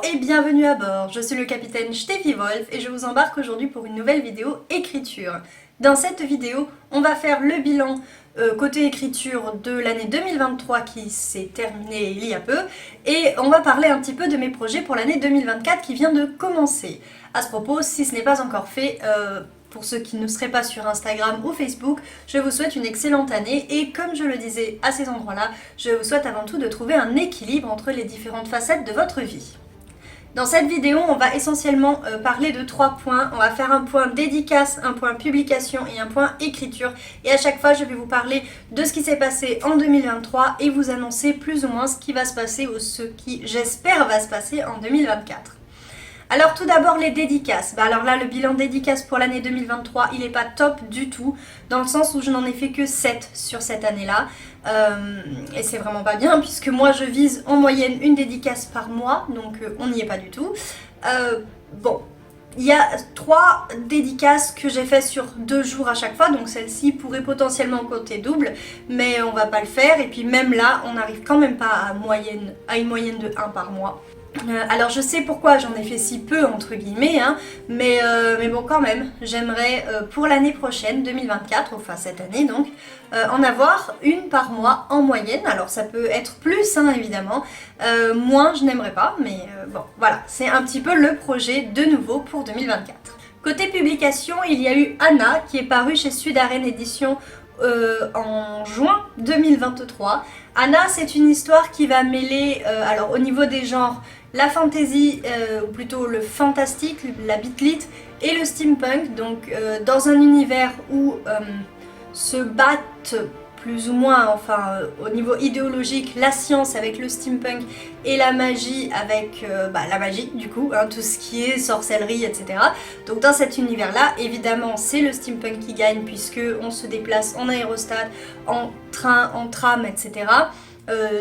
et bienvenue à bord, je suis le capitaine Steffi Wolf et je vous embarque aujourd'hui pour une nouvelle vidéo écriture. Dans cette vidéo, on va faire le bilan côté écriture de l'année 2023 qui s'est terminée il y a peu et on va parler un petit peu de mes projets pour l'année 2024 qui vient de commencer. À ce propos, si ce n'est pas encore fait, pour ceux qui ne seraient pas sur Instagram ou Facebook, je vous souhaite une excellente année et comme je le disais à ces endroits-là, je vous souhaite avant tout de trouver un équilibre entre les différentes facettes de votre vie. Dans cette vidéo, on va essentiellement parler de 3 points. On va faire un point dédicace, un point publication et un point écriture. Et à chaque fois, je vais vous parler de ce qui s'est passé en 2023 et vous annoncer plus ou moins ce qui va se passer ou ce qui, j'espère, va se passer en 2024. Alors tout d'abord les dédicaces. Alors là le bilan dédicace pour l'année 2023 il n'est pas top du tout dans le sens où je n'en ai fait que 7 sur cette année-là et c'est vraiment pas bien puisque moi je vise en moyenne une dédicace par mois donc on n'y est pas du tout. Bon, il y a 3 dédicaces que j'ai fait sur 2 jours à chaque fois donc celle-ci pourrait potentiellement compter double mais on va pas le faire et puis même là on n'arrive quand même pas à une moyenne de 1 par mois. Alors je sais pourquoi j'en ai fait si peu entre guillemets, hein, mais bon quand même, j'aimerais pour l'année prochaine, 2024, enfin cette année donc, en avoir une par mois en moyenne. Alors ça peut être plus hein, évidemment, moins je n'aimerais pas, mais bon voilà, c'est un petit peu le projet de nouveau pour 2024. Côté publication, il y a eu Anna qui est parue chez Sud-Arène Éditions en juin 2023. Anna, c'est une histoire qui va mêler, alors au niveau des genres, la fantasy, ou plutôt le fantastique, la bitlit et le steampunk, donc dans un univers où se battent plus ou moins, enfin au niveau idéologique, la science avec le steampunk et la magie avec la magie du coup, hein, tout ce qui est sorcellerie, etc. Donc dans cet univers-là, évidemment, c'est le steampunk qui gagne puisque on se déplace en aérostat, en train, en tram, etc.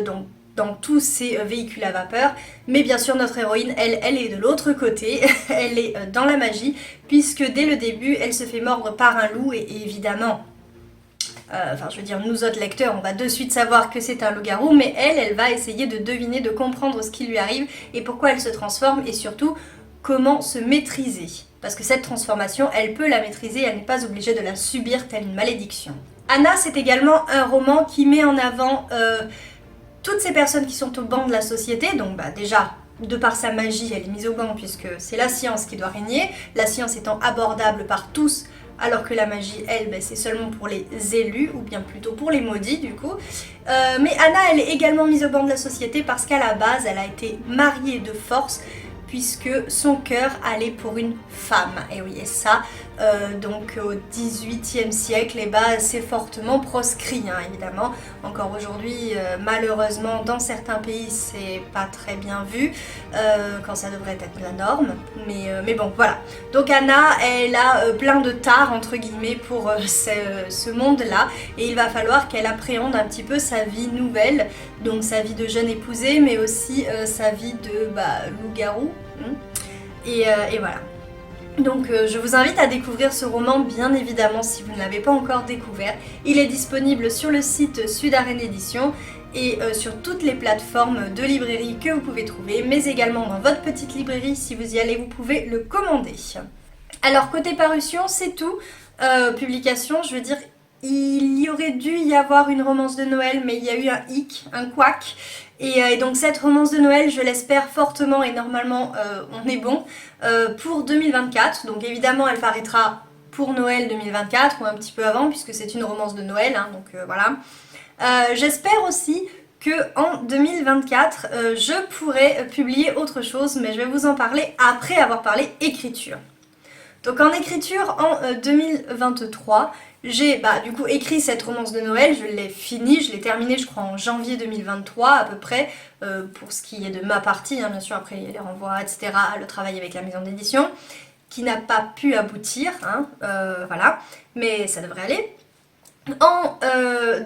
Donc dans tous ces véhicules à vapeur, mais bien sûr notre héroïne, elle est de l'autre côté, elle est dans la magie, puisque dès le début, elle se fait mordre par un loup et évidemment, je veux dire, nous autres lecteurs, on va de suite savoir que c'est un loup-garou, mais elle va essayer de deviner, de comprendre ce qui lui arrive et pourquoi elle se transforme et surtout comment se maîtriser. Parce que cette transformation, elle peut la maîtriser, elle n'est pas obligée de la subir telle une malédiction. Anna, c'est également un roman qui met en avant toutes ces personnes qui sont au banc de la société, donc déjà, de par sa magie, elle est mise au banc puisque c'est la science qui doit régner, la science étant abordable par tous, alors que la magie, elle, c'est seulement pour les élus, ou bien plutôt pour les maudits du coup. Mais Anna, elle est également mise au banc de la société parce qu'à la base, elle a été mariée de force, puisque son cœur allait pour une femme. Et oui, et ça, donc au XVIIIe siècle, c'est fortement proscrit, hein, évidemment. Encore aujourd'hui, malheureusement, dans certains pays, c'est pas très bien vu, quand ça devrait être la norme. Mais bon, voilà. Donc Anna, elle a plein de tares, entre guillemets, pour ce monde-là. Et il va falloir qu'elle appréhende un petit peu sa vie nouvelle, donc sa vie de jeune épousée, mais aussi sa vie de loup-garou. Et voilà. Donc je vous invite à découvrir ce roman bien évidemment si vous ne l'avez pas encore découvert. Il est disponible sur le site Sud-Arène Éditions et sur toutes les plateformes de librairie que vous pouvez trouver, mais également dans votre petite librairie, si vous y allez vous pouvez le commander. Alors côté parution c'est tout, publication je veux dire il y aurait dû y avoir une romance de Noël mais il y a eu un hic, un couac. Et donc cette romance de Noël, je l'espère fortement et normalement on est bon pour 2024. Donc évidemment elle paraîtra pour Noël 2024 ou un petit peu avant puisque c'est une romance de Noël, hein, donc voilà. J'espère aussi que en 2024 je pourrai publier autre chose mais je vais vous en parler après avoir parlé écriture. Donc en écriture en 2023, j'ai du coup écrit cette romance de Noël, je l'ai finie, je l'ai terminée je crois en janvier 2023 à peu près, pour ce qui est de ma partie, hein, bien sûr après il y a les renvois, etc., le travail avec la maison d'édition, qui n'a pas pu aboutir, hein, voilà, mais ça devrait aller. En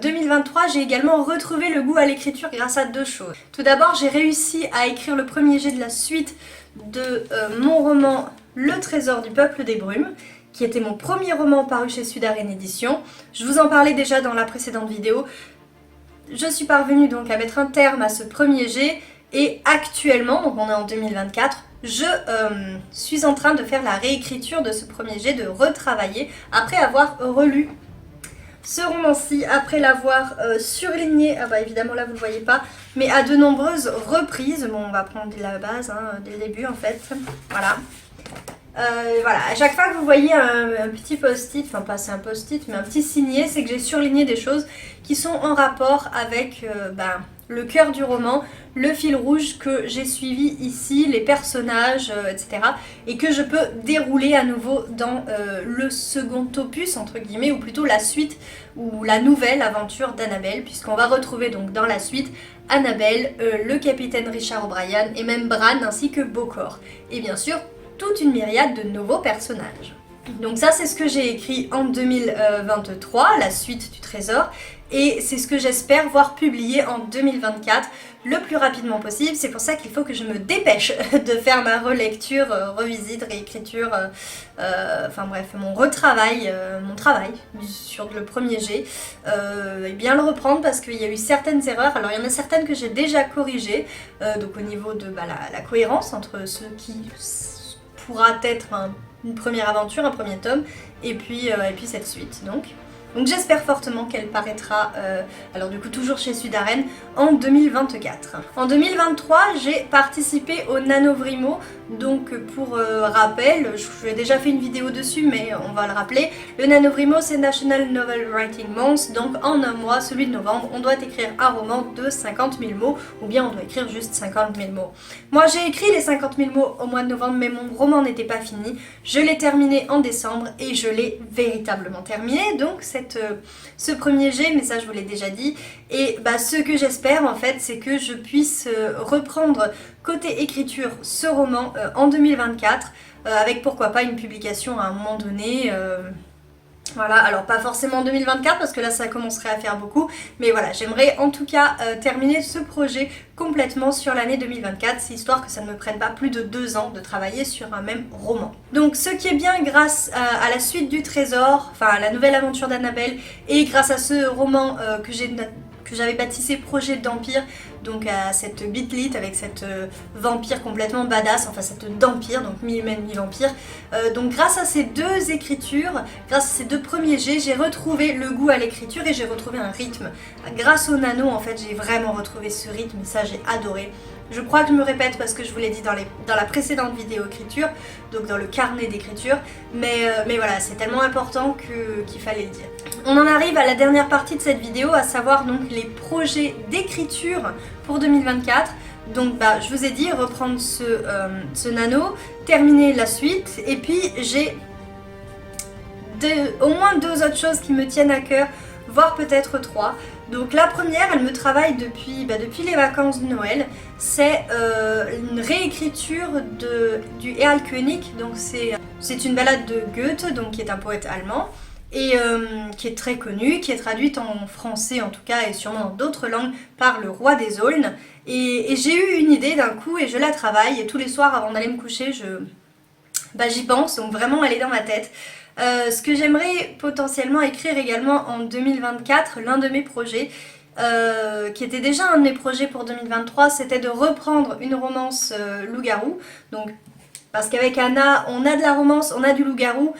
2023, j'ai également retrouvé le goût à l'écriture grâce à 2 choses. Tout d'abord, j'ai réussi à écrire le premier jet de la suite de mon roman Le Trésor du Peuple des Brumes, qui était mon premier roman paru chez Sud-Arène Éditions. Je vous en parlais déjà dans la précédente vidéo. Je suis parvenue donc à mettre un terme à ce premier jet Et actuellement, donc on est en 2024, je suis en train de faire la réécriture de ce premier jet, de retravailler, après avoir relu ce roman-ci, après l'avoir surligné, ah bah évidemment là vous ne le voyez pas, mais à de nombreuses reprises. Bon, on va prendre la base dès le début en fait, voilà. Voilà, à chaque fois que vous voyez un petit post-it, enfin pas c'est un post-it, mais un petit signet, c'est que j'ai surligné des choses qui sont en rapport avec le cœur du roman, le fil rouge que j'ai suivi ici, les personnages, etc. Et que je peux dérouler à nouveau dans le second opus, entre guillemets, ou plutôt la suite, ou la nouvelle aventure d'Annabelle, puisqu'on va retrouver donc dans la suite Annabelle, le capitaine Richard O'Brien, et même Bran, ainsi que Bokor. Et bien sûr, toute une myriade de nouveaux personnages. Donc ça c'est ce que j'ai écrit en 2023, la suite du trésor, et c'est ce que j'espère voir publié en 2024 le plus rapidement possible. C'est pour ça qu'il faut que je me dépêche de faire ma relecture, revisite, réécriture, enfin bref, mon retravail, mon travail sur le premier jet, et bien le reprendre parce qu'il y a eu certaines erreurs. Alors il y en a certaines que j'ai déjà corrigées, donc au niveau de la cohérence entre ce qui pourra être une première aventure, un premier tome, et puis cette suite. Donc j'espère fortement qu'elle paraîtra, alors du coup toujours chez Sudaren, en 2024. En 2023, j'ai participé au NaNoWriMo, donc pour rappel, je ai déjà fait une vidéo dessus, mais on va le rappeler. Le NaNoWriMo, c'est National Novel Writing Month, donc en un mois, celui de novembre, on doit écrire un roman de 50 000 mots, ou bien on doit écrire juste 50 000 mots. Moi j'ai écrit les 50 000 mots au mois de novembre, mais mon roman n'était pas fini. Je l'ai terminé en décembre, et je l'ai véritablement terminé, donc ce premier jet, mais ça je vous l'ai déjà dit, et ce que j'espère en fait, c'est que je puisse reprendre côté écriture ce roman en 2024, avec pourquoi pas une publication à un moment donné. Voilà, alors pas forcément en 2024 parce que là ça commencerait à faire beaucoup, mais voilà, j'aimerais en tout cas terminer ce projet complètement sur l'année 2024, c'est histoire que ça ne me prenne pas plus de 2 ans de travailler sur un même roman. Donc ce qui est bien grâce à la suite du trésor, enfin à la nouvelle aventure d'Annabelle, et grâce à ce roman que j'avais baptisé Projet d'Empire, donc à cette bitlit avec cette vampire complètement badass, enfin cette dampire, donc mi-humaine, mi-vampire. Donc grâce à ces deux écritures, grâce à ces deux premiers jets, j'ai retrouvé le goût à l'écriture et j'ai retrouvé un rythme. Grâce au nano, en fait, j'ai vraiment retrouvé ce rythme et ça, j'ai adoré. Je crois que je me répète parce que je vous l'ai dit dans la précédente vidéo écriture, donc dans le carnet d'écriture, mais voilà, c'est tellement important qu'il fallait le dire. On en arrive à la dernière partie de cette vidéo, à savoir donc les projets d'écriture pour 2024. Donc je vous ai dit, reprendre ce nano, terminer la suite, et puis j'ai au moins 2 autres choses qui me tiennent à cœur, voire peut-être 3. Donc la première, elle me travaille depuis les vacances de Noël, c'est une réécriture du Erlkönig, donc c'est une ballade de Goethe, donc qui est un poète allemand, et qui est très connue, qui est traduite en français en tout cas, et sûrement dans d'autres langues, par le roi des Aulnes. Et j'ai eu une idée d'un coup, et je la travaille, et tous les soirs avant d'aller me coucher, j'y pense, donc vraiment elle est dans ma tête. Ce que j'aimerais potentiellement écrire également en 2024, l'un de mes projets, qui était déjà un de mes projets pour 2023, c'était de reprendre une romance loup-garou. Donc, parce qu'avec Anna, on a de la romance, on a du loup-garou,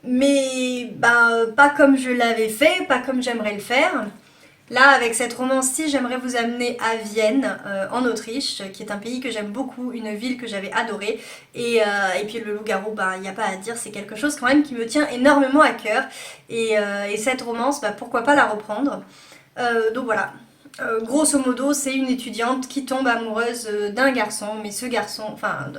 mais pas comme je l'avais fait, pas comme j'aimerais le faire. Là, avec cette romance-ci, j'aimerais vous amener à Vienne, en Autriche, qui est un pays que j'aime beaucoup, une ville que j'avais adorée. Et puis le loup-garou, il n'y a pas à dire, c'est quelque chose quand même qui me tient énormément à cœur. Et cette romance, pourquoi pas la reprendre. Donc voilà, grosso modo, c'est une étudiante qui tombe amoureuse d'un garçon, mais ce garçon, enfin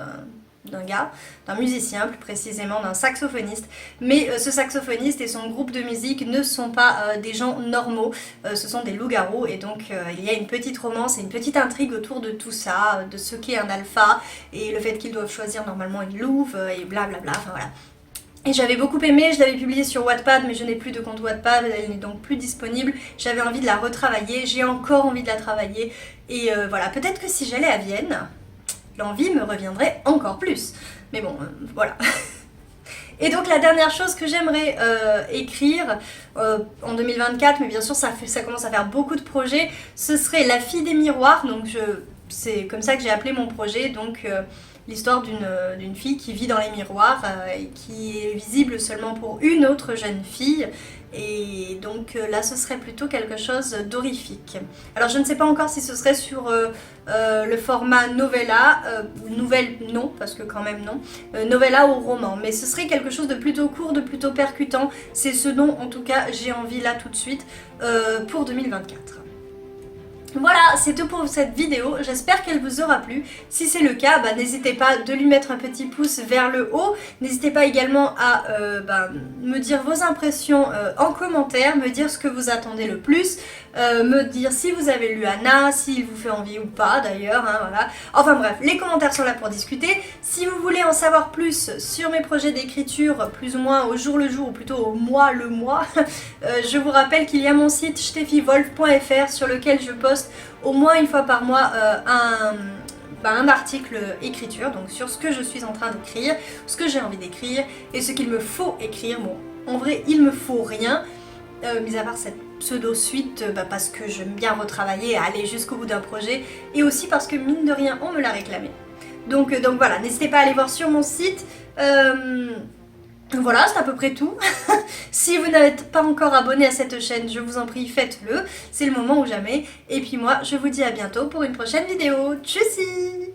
d'un musicien, plus précisément d'un saxophoniste, mais ce saxophoniste et son groupe de musique ne sont pas des gens normaux, ce sont des loups-garous, et donc il y a une petite romance et une petite intrigue autour de tout ça, de ce qu'est un alpha, et le fait qu'ils doivent choisir normalement une louve, et blablabla, enfin voilà. Et j'avais beaucoup aimé, je l'avais publiée sur Wattpad, mais je n'ai plus de compte Wattpad, elle n'est donc plus disponible. J'avais envie de la retravailler, j'ai encore envie de la travailler, et voilà, peut-être que si j'allais à Vienne, l'envie me reviendrait encore plus. Mais bon, voilà. Et donc la dernière chose que j'aimerais écrire en 2024, mais bien sûr ça commence à faire beaucoup de projets, ce serait La fille des miroirs. Donc c'est comme ça que j'ai appelé mon projet, donc l'histoire d'une fille qui vit dans les miroirs et qui est visible seulement pour une autre jeune fille. Et donc là ce serait plutôt quelque chose d'horrifique. Alors je ne sais pas encore si ce serait sur le format novella, nouvelle non, parce que quand même non, novella ou roman, mais ce serait quelque chose de plutôt court, de plutôt percutant. C'est ce dont en tout cas j'ai envie là tout de suite pour 2024. Voilà, c'est tout pour cette vidéo, j'espère qu'elle vous aura plu. Si c'est le cas, n'hésitez pas de lui mettre un petit pouce vers le haut. N'hésitez pas également à me dire vos impressions en commentaire, me dire ce que vous attendez le plus, me dire si vous avez lu Anna, s'il vous fait envie ou pas d'ailleurs, hein, voilà. Enfin bref, les commentaires sont là pour discuter. Si vous voulez en savoir plus sur mes projets d'écriture, plus ou moins au jour le jour, ou plutôt au mois le mois, je vous rappelle qu'il y a mon site steffiwolf.fr sur lequel je poste au moins une fois par mois un article écriture, donc sur ce que je suis en train d'écrire, ce que j'ai envie d'écrire et ce qu'il me faut écrire. Bon, en vrai, il me faut rien, mis à part cette pseudo-suite, parce que j'aime bien retravailler, aller jusqu'au bout d'un projet, et aussi parce que mine de rien, on me l'a réclamé. Donc voilà, n'hésitez pas à aller voir sur mon site. Voilà, c'est à peu près tout. Si vous n'êtes pas encore abonné à cette chaîne, je vous en prie, faites-le. C'est le moment ou jamais. Et puis moi, je vous dis à bientôt pour une prochaine vidéo. Tchussy!